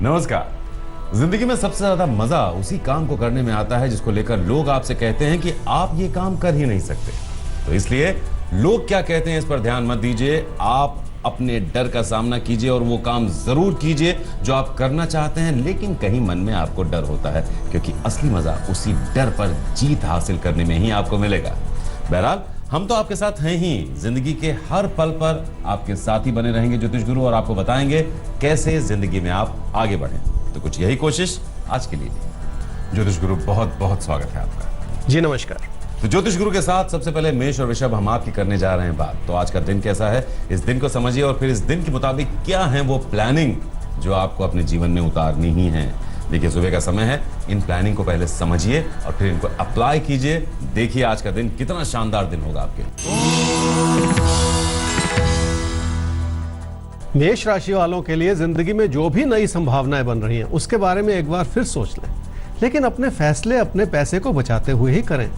नमस्कार। जिंदगी में सबसे ज्यादा मजा उसी काम को करने में आता है जिसको लेकर लोग आपसे कहते हैं कि आप ये काम कर ही नहीं सकते। तो इसलिए लोग क्या कहते हैं इस पर ध्यान मत दीजिए, आप अपने डर का सामना कीजिए और वो काम जरूर कीजिए जो आप करना चाहते हैं, लेकिन कहीं मन में आपको डर होता है, क्योंकि असली मजा उसी डर पर जीत हासिल करने में ही आपको मिलेगा। बहरहाल हम तो आपके साथ हैं ही, जिंदगी के हर पल पर आपके साथ ही बने रहेंगे ज्योतिष गुरु, और आपको बताएंगे कैसे जिंदगी में आप आगे बढ़ें। तो कुछ यही कोशिश आज के लिए। ज्योतिष गुरु बहुत बहुत स्वागत है आपका। जी नमस्कार। तो ज्योतिष गुरु के साथ सबसे पहले मेष और वृषभ हम आपकी करने जा रहे हैं बात। तो आज का दिन कैसा है, इस दिन को समझिए और फिर इस दिन के मुताबिक क्या है वो प्लानिंग जो आपको अपने जीवन में उतारनी ही है। देखिए सुबह का समय है, इन प्लानिंग को पहले समझिए और फिर इनको अप्लाई कीजिए। देखिए आज का दिन कितना शानदार दिन होगा आपके लिए। मेष राशि वालों के लिए जिंदगी में जो भी नई संभावनाएं बन रही हैं उसके बारे में एक बार फिर सोच लें, लेकिन अपने फैसले अपने पैसे को बचाते हुए ही करें।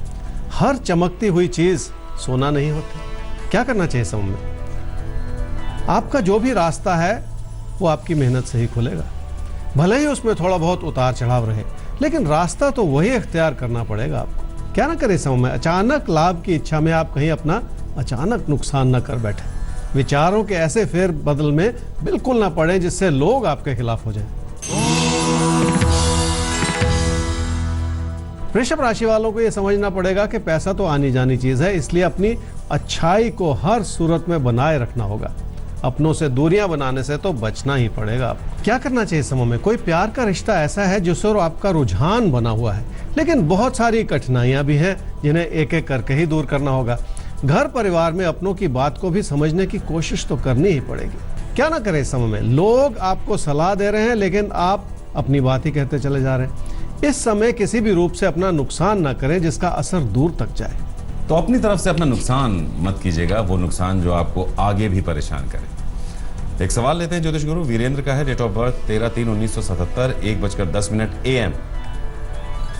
हर चमकती हुई चीज सोना नहीं होती। क्या करना चाहिए समय में? आपका जो भी रास्ता है वो आपकी मेहनत से ही खुलेगा। भले ही उसमें थोड़ा बहुत उतार चढ़ाव रहे, लेकिन रास्ता तो वही इख्तियार करना पड़ेगा आपको। क्या ना करें समय में? अचानक लाभ की इच्छा में आप कहीं अपना अचानक नुकसान न कर बैठे। विचारों के ऐसे फेर बदल में बिल्कुल ना पड़े जिससे लोग आपके खिलाफ हो जाएं। वृषभ राशि वालों को यह समझना पड़ेगा कि पैसा तो आनी जानी चीज है, इसलिए अपनी अच्छाई को हर सूरत में बनाए रखना होगा। अपनों से दूरियां बनाने से तो बचना ही पड़ेगा आपको। क्या करना चाहिए समय में? कोई प्यार का रिश्ता ऐसा है जिस ओर आपका रुझान बना हुआ है, लेकिन बहुत सारी कठिनाइयां भी हैं जिन्हें एक एक करके ही दूर करना होगा। घर परिवार में अपनों की बात को भी समझने की कोशिश तो करनी ही पड़ेगी। क्या ना करें इस समय में? लोग आपको सलाह दे रहे हैं लेकिन आप अपनी बात ही कहते चले जा रहे हैं। इस समय किसी भी रूप से अपना नुकसान ना करें जिसका असर दूर तक जाए। तो अपनी तरफ से अपना नुकसान मत कीजिएगा, वो नुकसान जो आपको आगे भी परेशान करे। एक सवाल लेते हैं ज्योतिष गुरु। वीरेंद्र का है, डेट ऑफ बर्थ 13/3/1977, 1:10 AM,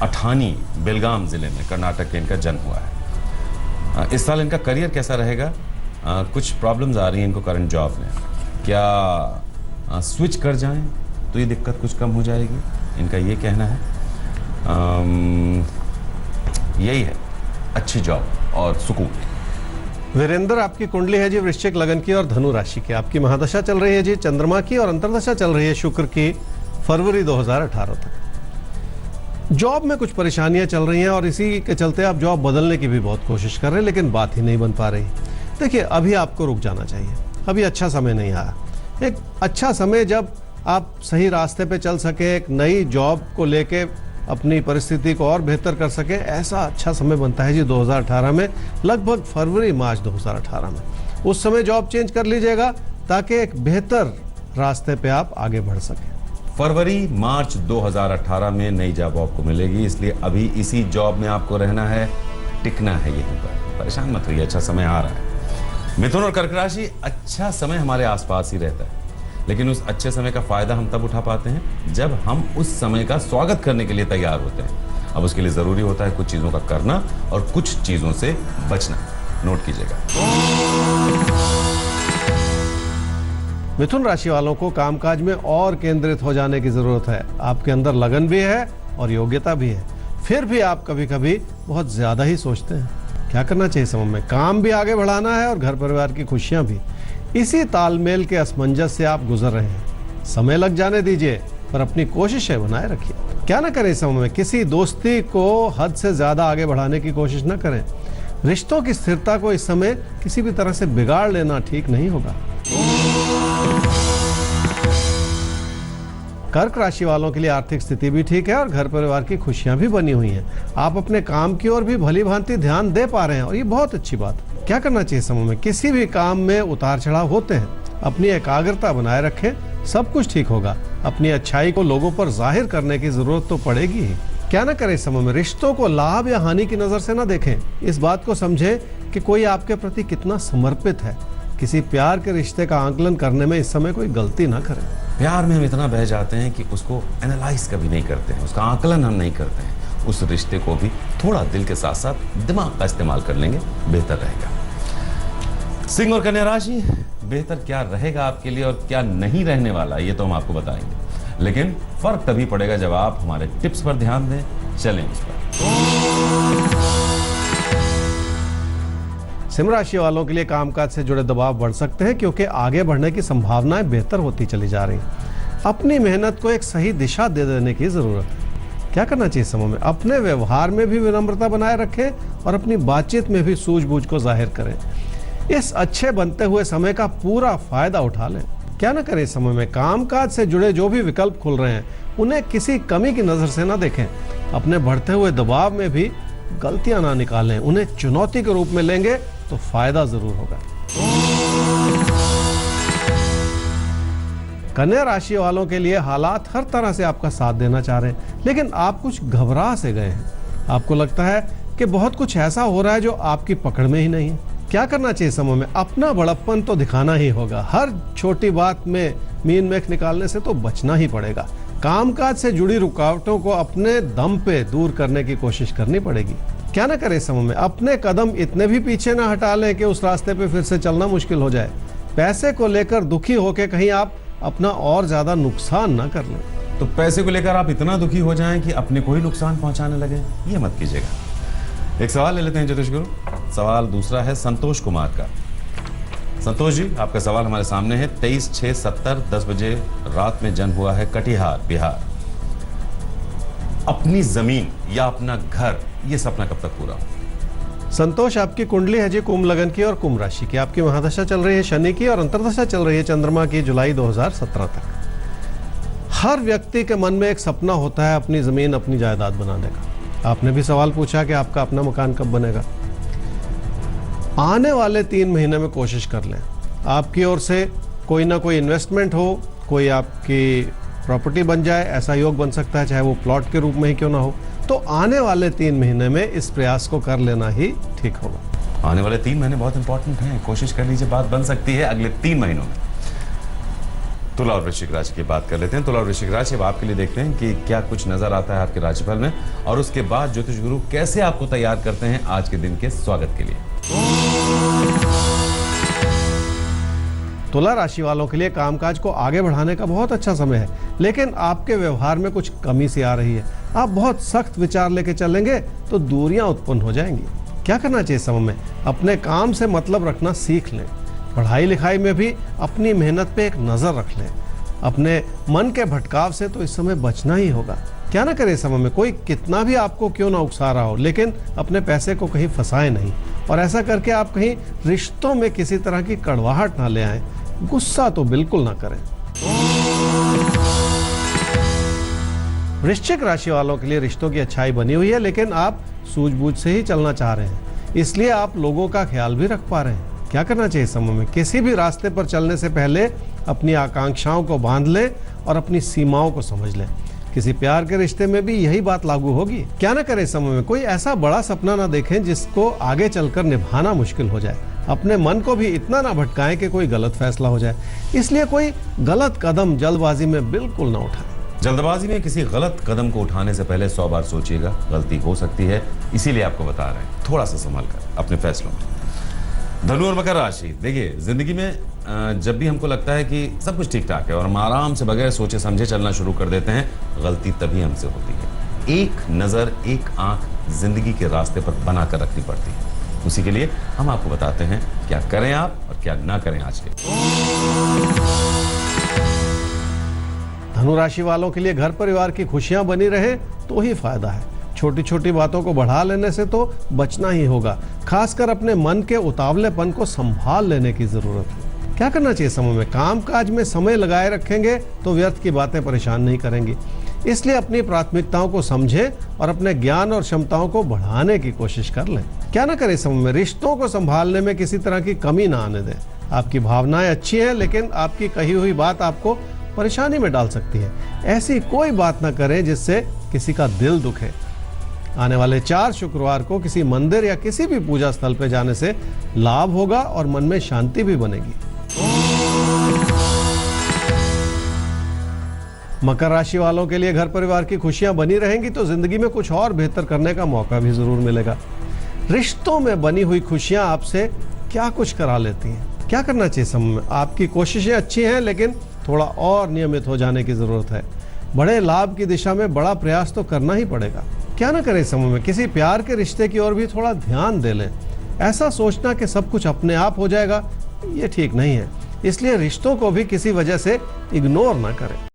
अठानी बेलगाम जिले में कर्नाटक के इनका जन्म हुआ है। इस साल इनका करियर कैसा रहेगा? कुछ प्रॉब्लम्स आ रही हैं इनको करंट जॉब में। क्या स्विच कर जाएं तो ये दिक्कत कुछ कम हो जाएगी, इनका ये कहना है। यही है, अच्छी जॉब और सुकून। वीरेंद्र, आपकी कुंडली है जी वृश्चिक लगन की और धनु राशि की। आपकी महादशा चल रही है जी चंद्रमा की और अंतर्दशा चल रही है शुक्र की फरवरी 2018 तक। जॉब में कुछ परेशानियां चल रही हैं और इसी के चलते आप जॉब बदलने की भी बहुत कोशिश कर रहे हैं, लेकिन बात ही नहीं बन पा रही। देखिए अभी आपको रुक जाना चाहिए, अभी अच्छा समय नहीं आया। एक अच्छा समय जब आप सही रास्ते पे चल सके, एक नई जॉब को लेके अपनी परिस्थिति को और बेहतर कर सके, ऐसा अच्छा समय बनता है जी 2018 में, लगभग फरवरी मार्च 2018 में। उस समय जॉब चेंज कर लीजिएगा ताकि एक बेहतर रास्ते पे आप आगे बढ़ सकें। फरवरी मार्च 2018 में नई जॉब आपको मिलेगी, इसलिए अभी इसी जॉब में आपको रहना है, टिकना है यहीं पर। परेशान मत होइए, अच्छा समय आ रहा है। मिथुन और कर्क राशि, अच्छा समय हमारे आसपास ही रहता है, लेकिन उस अच्छे समय का फायदा हम तब उठा पाते हैं जब हम उस समय का स्वागत करने के लिए तैयार होते हैं। अब उसके लिए जरूरी होता है कुछ चीजों का करना और कुछ चीजों से बचना। नोट कीजिएगा। मिथुन राशि वालों को कामकाज में और केंद्रित हो जाने की जरूरत है। आपके अंदर लगन भी है और योग्यता भी है, फिर भी आप कभी कभी बहुत ज्यादा ही सोचते हैं। क्या करना चाहिए समय में? काम भी आगे बढ़ाना है और घर परिवार की खुशियां भी। इसी तालमेल के असमंजस से आप गुजर रहे हैं। समय लग जाने दीजिए, पर अपनी कोशिशें बनाए रखिए। क्या ना करें इस समय में? किसी दोस्ती को हद से ज्यादा आगे बढ़ाने की कोशिश न करें। रिश्तों की स्थिरता को इस समय किसी भी तरह से बिगाड़ लेना ठीक नहीं होगा। कर्क राशि वालों के लिए आर्थिक स्थिति भी ठीक है और घर परिवार की खुशियां भी बनी हुई हैं। आप अपने काम की ओर भी भली भांति ध्यान दे पा रहे हैं और ये बहुत अच्छी बात है। क्या करना चाहिए समय में? किसी भी काम में उतार चढ़ाव होते हैं, अपनी एकाग्रता बनाए रखें, सब कुछ ठीक होगा। अपनी अच्छाई को लोगों पर जाहिर करने की जरूरत तो पड़ेगी ही। क्या ना करें समय में? रिश्तों को लाभ या हानि की नजर से ना देखें। इस बात को समझें कि कोई आपके प्रति कितना समर्पित है। किसी प्यार के रिश्ते का आंकलन करने में इस समय कोई गलती ना करें। प्यार में हम इतना बह जाते हैं कि उसको एनालाइज कभी नहीं करते हैं, उसका आकलन हम नहीं करते हैं। उस रिश्ते को भी थोड़ा दिल के साथ साथ दिमाग का इस्तेमाल कर लेंगे, बेहतर रहेगा। सिंह और कन्या राशि, बेहतर क्या रहेगा आपके लिए और क्या नहीं रहने वाला ये तो हम आपको बताएंगे, लेकिन फर्क तभी पड़ेगा जब आप हमारे टिप्स पर ध्यान दें। चलें उस पर। सिंह राशि वालों के लिए कामकाज से जुड़े दबाव बढ़ सकते हैं क्योंकि आगे बढ़ने की संभावनाएं बेहतर होती चली जा रही हैं। अपनी मेहनत को एक सही दिशा दे देने की जरूरत है। क्या करना चाहिए समय में? अपने व्यवहार में भी विनम्रता बनाए रखें और अपनी बातचीत में भी सूझबूझ को जाहिर करें। इस अच्छे बनते हुए समय का पूरा फायदा उठा लें। क्या ना करें समय में? कामकाज से जुड़े जो भी विकल्प खुल रहे हैं उन्हें किसी कमी की नजर से ना देखें। अपने बढ़ते हुए दबाव में भी गलतियां ना निकालें, उन्हें चुनौती के रूप में लेंगे तो फायदा जरूर होगा। कन्या राशि वालों के लिए हालात हर तरह से आपका साथ देना चाह रहे हैं, लेकिन आप कुछ घबरा से गए हैं। आपको लगता है कि बहुत कुछ ऐसा हो रहा है जो आपकी पकड़ में ही नहीं है। क्या करना चाहिए समय में? अपना बड़प्पन तो दिखाना ही होगा। हर छोटी बात में मीन मेख निकालने से तो बचना ही पड़ेगा। कामकाज से जुड़ी रुकावटों को अपने दम पे दूर करने की कोशिश करनी पड़ेगी। क्या ना करें समय में? अपने कदम इतने भी पीछे ना हटा लें कि उस रास्ते पे फिर से चलना मुश्किल हो जाए। पैसे को लेकर दुखी होकर कहीं आप अपना और ज्यादा नुकसान ना कर लें। तो पैसे को लेकर आप इतना दुखी हो जाएं कि अपने को ही नुकसान पहुंचाने लगे, ये मत कीजिएगा। एक सवाल ले लेते हैं ज्योतिष गुरु। सवाल दूसरा है संतोष कुमार का। संतोष जी, आपका सवाल हमारे सामने है। 23/6/70 10 बजे रात में जन्म हुआ है, कटिहार बिहार। अपनी जमीन या अपना घर, ये सपना कब तक पूरा हो? संतोष, आपकी कुंडली है जी कुंभ लगन की और कुंभ राशि की। आपकी महादशा चल रही है शनि की और अंतर्दशा चल रही है चंद्रमा की जुलाई 2017 तक। हर व्यक्ति के मन में एक सपना होता है अपनी जमीन, अपनी जायदाद बनाने का। आपने भी सवाल पूछा कि आपका अपना मकान कब बनेगा। आने वाले 3 महीने में कोशिश कर लें। आपकी ओर से कोई ना कोई इन्वेस्टमेंट हो, कोई आपकी प्रॉपर्टी बन जाए, ऐसा योग बन सकता है, चाहे वो प्लॉट के रूप में ही क्यों ना हो। तो आने वाले 3 महीने में इस प्रयास को कर लेना ही ठीक होगा। आने वाले 3 महीने बहुत इंपॉर्टेंट हैं, कोशिश कर लीजिए, बात बन सकती है अगले 3 महीनों में। तुला और वृश्चिक राशि की बात कर लेते हैं। तुला और वृश्चिक राशि, अब आपके लिए देखते हैं कि क्या कुछ नजर आता है आपके राशिफल में, और उसके बाद ज्योतिष गुरु कैसे आपको तैयार करते हैं आज के दिन के स्वागत के लिए। तुला राशि वालों के लिए कामकाज को आगे बढ़ाने का बहुत अच्छा समय है, लेकिन आपके व्यवहार में कुछ कमी सी आ रही है। आप बहुत सख्त विचार लेके चलेंगे तो दूरियां उत्पन्न हो जाएंगी। क्या करना चाहिए समय में? अपने काम से मतलब रखना सीख लें। पढ़ाई लिखाई में भी अपनी मेहनत पे एक नजर रख लें। अपने मन के भटकाव से तो इस समय बचना ही होगा। क्या ना करें समय में? कोई कितना भी आपको क्यों ना उकसा रहा हो, लेकिन अपने पैसे को कहीं फंसाए नहीं, और ऐसा करके आप कहीं रिश्तों में किसी तरह की कड़वाहट ना ले आए। गुस्सा तो बिल्कुल ना करें। वृश्चिक राशि वालों के लिए रिश्तों की अच्छाई बनी हुई है, लेकिन आप सूझबूझ से ही चलना चाह रहे हैं, इसलिए आप लोगों का ख्याल भी रख पा रहे हैं। क्या करना चाहिए समय में? किसी भी रास्ते पर चलने से पहले अपनी आकांक्षाओं को बांध लें और अपनी सीमाओं को समझ लें। किसी प्यार के रिश्ते में भी यही बात लागू होगी। क्या ना करें समय में? कोई ऐसा बड़ा सपना ना देखें जिसको आगे चलकर निभाना मुश्किल हो जाए। अपने मन को भी इतना ना भटकाएं कि कोई गलत फैसला हो जाए। इसलिए कोई गलत कदम जल्दबाजी में बिल्कुल ना उठाएं। जल्दबाजी में किसी गलत कदम को उठाने से पहले 100 बार सोचिएगा, गलती हो सकती है, इसीलिए आपको बता रहे हैं थोड़ा सा संभल कर अपने फैसलों में। धनु और मकर राशि, देखिए जिंदगी में जब भी हमको लगता है कि सब कुछ ठीक ठाक है और हम आराम से बगैर सोचे समझे चलना शुरू कर देते हैं, गलती तभी हमसे होती है। एक नजर, एक आंख जिंदगी के रास्ते पर बना कर रखनी पड़ती है। उसी के लिए हम आपको बताते हैं क्या करें आप और क्या ना करें आज के। धनु राशि वालों के लिए घर परिवार की खुशियां बनी रहे तो ही फायदा है। छोटी छोटी बातों को बढ़ा लेने से तो बचना ही होगा। खासकर अपने मन के उतावलेपन को संभाल लेने की जरूरत है। क्या करना चाहिए समय में? कामकाज में समय लगाए रखेंगे तो व्यर्थ की बातें परेशान नहीं करेंगी। इसलिए अपनी प्राथमिकताओं को समझें और अपने ज्ञान और क्षमताओं को बढ़ाने की कोशिश कर लें। क्या ना करें समय में? रिश्तों को संभालने में किसी तरह की कमी ना आने दें। आपकी भावनाएं अच्छी हैं, लेकिन आपकी कही हुई बात आपको परेशानी में डाल सकती है। ऐसी कोई बात ना करें जिससे किसी का दिल दुखे। आने वाले 4 शुक्रवार को किसी मंदिर या किसी भी पूजा स्थल पर जाने से लाभ होगा और मन में शांति भी बनेगी। मकर राशि वालों के लिए घर परिवार की खुशियां बनी रहेंगी तो जिंदगी में कुछ और बेहतर करने का मौका भी जरूर मिलेगा। रिश्तों में बनी हुई खुशियां आपसे क्या कुछ करा लेती हैं। क्या करना चाहिए समय में? आपकी कोशिशें अच्छी हैं, लेकिन थोड़ा और नियमित हो जाने की जरूरत है। बड़े लाभ की दिशा में बड़ा प्रयास तो करना ही पड़ेगा। क्या ना करें इस समय में, किसी प्यार के रिश्ते की ओर भी थोड़ा ध्यान दे लें। ऐसा सोचना कि सब कुछ अपने आप हो जाएगा, ये ठीक नहीं है। इसलिए रिश्तों को भी किसी वजह से इग्नोर ना करें।